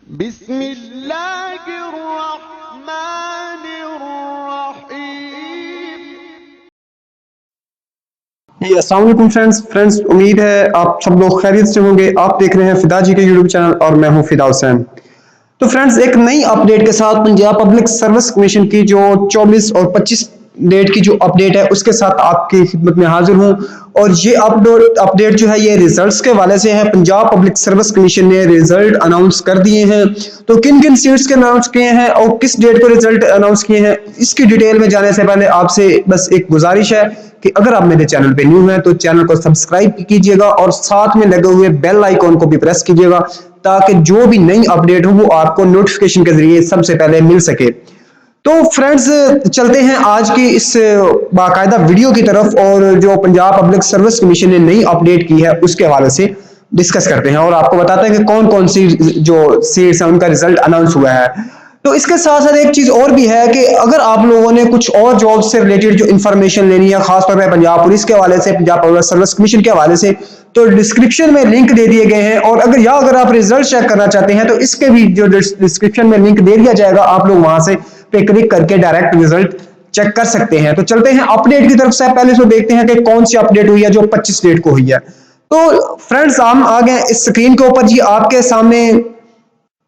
जी अस्सलाम वालेकुम फ्रेंड्स, उम्मीद है आप सब लोग खैरियत से होंगे। आप देख रहे हैं फिदा जी के यूट्यूब चैनल और मैं हूं फिदा हुसैन। तो फ्रेंड्स, एक नई अपडेट के साथ पंजाब पब्लिक सर्विस कमीशन की जो 24 और 25 डेट की जो अपडेट है उसके साथ आपकी खिदमत में हाजिर हूं। और ये अपडेट जो है ये रिजल्ट्स के हवाले से है। पंजाब पब्लिक सर्विस कमीशन ने रिजल्ट अनाउंस कर दिए हैं। तो किन किन सीट्स के अनाउंस किए हैं और किस डेट को रिजल्ट अनाउंस किए हैं, इसकी डिटेल में जाने से पहले आपसे बस एक गुजारिश है कि अगर आप मेरे चैनल पे न्यू हैं तो चैनल को सब्सक्राइब कीजिएगा और साथ में लगे हुए बेल आइकॉन को भी प्रेस कीजिएगा ताकि जो भी नई अपडेट हो वो आपको नोटिफिकेशन के जरिए सबसे पहले मिल सके। तो फ्रेंड्स, चलते हैं आज की इस बाकायदा वीडियो की तरफ और जो पंजाब पब्लिक सर्विस कमीशन ने नई अपडेट की है उसके हवाले से डिस्कस करते हैं और आपको बताते हैं कि कौन कौन सी जो सीट्स हैं उनका रिजल्ट अनाउंस हुआ है। तो इसके साथ साथ एक चीज और भी है कि अगर आप लोगों ने कुछ और जॉब से रिलेटेड जो इन्फॉर्मेशन लेनी है, खासतौर पर पंजाब पुलिस के हवाले से, पंजाब पब्लिक सर्विस कमीशन के हवाले से, तो डिस्क्रिप्शन में लिंक दे दिए गए हैं। और अगर आप रिजल्ट चेक करना चाहते हैं तो इसके भी जो डिस्क्रिप्शन में लिंक दे दिया जाएगा, आप लोग वहां से पे क्लिक करके डायरेक्ट रिजल्ट चेक कर सकते हैं। तो चलते हैं अपडेट की तरफ से। पहले तो देखते हैं कि कौन सी अपडेट हुई है जो 25 डेट को हुई है। तो फ्रेंड्स, हम आ गए इस स्क्रीन के ऊपर। जी आपके सामने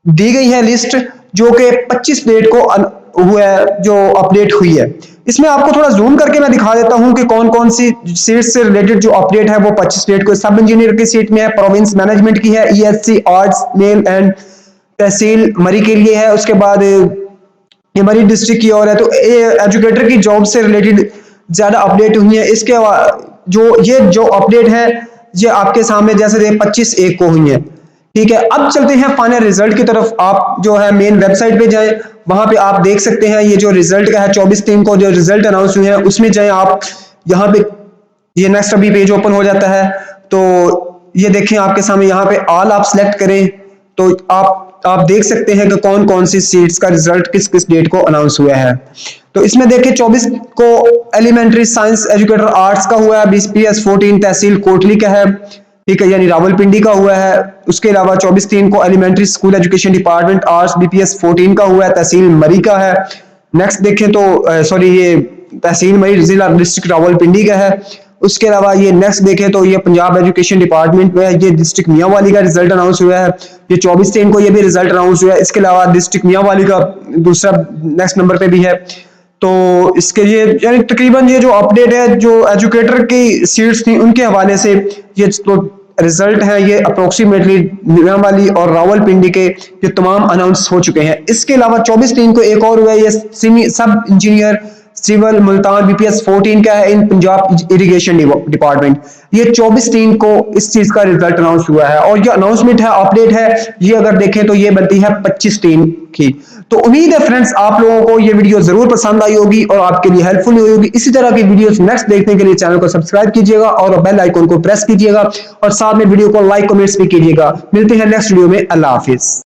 दी गई है लिस्ट जो कि 25 डेट को हुआ है, जो अपडेट हुई है। इसमें आपको थोड़ा जूम करके मैं दिखा देता हूं कि कौन कौन सी सीट से रिलेटेड जो अपडेट है वो 25 डेट को सब इंजीनियर की सीट में है, प्रोविंस मैनेजमेंट की है, ईएससी आर्ट्स मेल एंड तहसील मरी के लिए है। उसके बाद ये मरी डिस्ट्रिक्ट की और है। तो एजुकेटर की जॉब से रिलेटेड ज्यादा अपडेट हुई है। इसके जो अपडेट है ये आपके सामने जैसे 25/1 को हुई है। ठीक है, अब चलते हैं फाइनल रिजल्ट की तरफ। आप जो है मेन वेबसाइट पे जाएं, वहां पे आप देख सकते हैं ये जो रिजल्ट का है 24/3 को जो रिजल्ट अनाउंस हुए हैं उसमें जाएं आप। यहाँ पे ये नेक्स्ट अभी पेज ओपन हो जाता है। तो ये देखें आपके सामने, यहाँ पे ऑल आप सिलेक्ट करें तो आप देख सकते हैं कि कौन कौन सी सीट्स का रिजल्ट किस किस डेट को अनाउंस हुआ है। तो इसमें देखिए 24 को एलिमेंट्री साइंस एजुकेटर आर्ट्स का हुआ है, बीपीएस 14 तहसील कोटली का है, ठीक है, यानी रावलपिंडी का हुआ है। उसके अलावा 24/3 को elementary school education department arts BPS 14 का हुआ है, तहसील मरी का है। नेक्स्ट देखें तो सॉरी, ये तहसील मरी जिला डिस्ट्रिक्ट रावलपिंडी का है। उसके अलावा ये नेक्स्ट देखें तो ये पंजाब एजुकेशन डिपार्टमेंट में ये डिस्ट्रिक्ट मियांवाली का रिजल्ट अनाउंस हुआ है। ये 24/3 को ये भी रिजल्ट अनाउंस हुआ है। इसके अलावा डिस्ट्रिक्ट मियांवाली का दूसरा नेक्स्ट नंबर पे भी है। तो इसके लिए यानी तकरीबन ये जो अपडेट है जो एजुकेटर की सीट्स थी उनके हवाले से ये तो रिजल्ट है, ये अप्रोक्सीमेटली मियांवाली और रावलपिंडी के ये तमाम अनाउंस हो चुके हैं। इसके अलावा 24/3 को एक और हुआ है, ये सब इंजीनियर सिविल मुल्तान बीपीएस 14 का है इन पंजाब इरिगेशन डिपार्टमेंट। ये 24/3 को इस चीज का रिजल्ट अनाउंस हुआ है और ये अनाउंसमेंट है, अपडेट है, ये अगर देखें तो ये बनती है 25/3 की। तो उम्मीद है फ्रेंड्स आप लोगों को ये वीडियो जरूर पसंद आई होगी और आपके लिए हेल्पफुल हुई होगी। इसी तरह की वीडियोस नेक्स्ट देखने के लिए चैनल को सब्सक्राइब कीजिएगा और बेल आइकन को प्रेस कीजिएगा और साथ में वीडियो को लाइक कमेंट्स भी कीजिएगा। मिलते हैं नेक्स्ट वीडियो में। अल्लाह हाफिज।